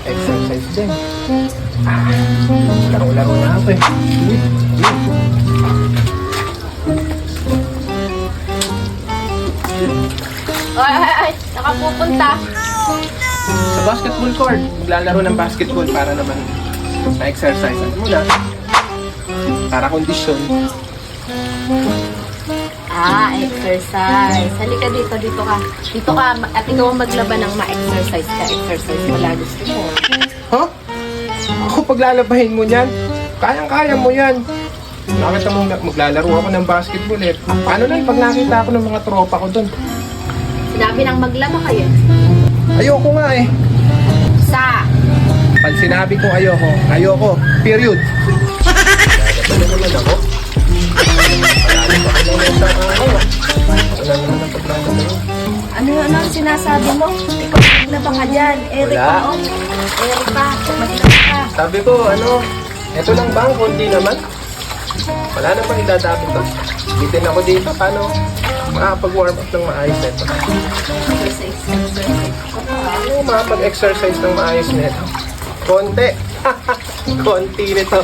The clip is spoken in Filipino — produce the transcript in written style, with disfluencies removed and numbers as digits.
Exercise din. Laro-laro na ako eh. Ay, nakapupunta. Sa basketball court, maglalaro ng basketball para naman na-exercise. Ano mo na? Para kondisyon. Exercise. Halika dito, dito ka. Dito ka, at ikaw ang maglaban ng ma-exercise ka. Exercise wala gusto mo. Huh? Ako paglalabahin mo yan? Kayang-kaya mo yan. Nakita mo maglalaro ako ng basketball eh. Paano na pag nakita ako ng mga tropa ko dun? Sinabi ng maglaba kayo. Ayoko nga eh. Pag sinabi ko ayoko, ayoko. Period. Ano naman ako? Ano ang sinasabi mo? Ikaw maglaba ka dyan. Eric, Wala. ano? Erika, maglaba ka. Sabi ko, eto lang bang konti naman? Wala na bang idadapit to? Bitin ako dito, paano makapag-warm up ng maayos nito? Exercise. Ano makapag-exercise ng maayos nito? Konti. Konti nito.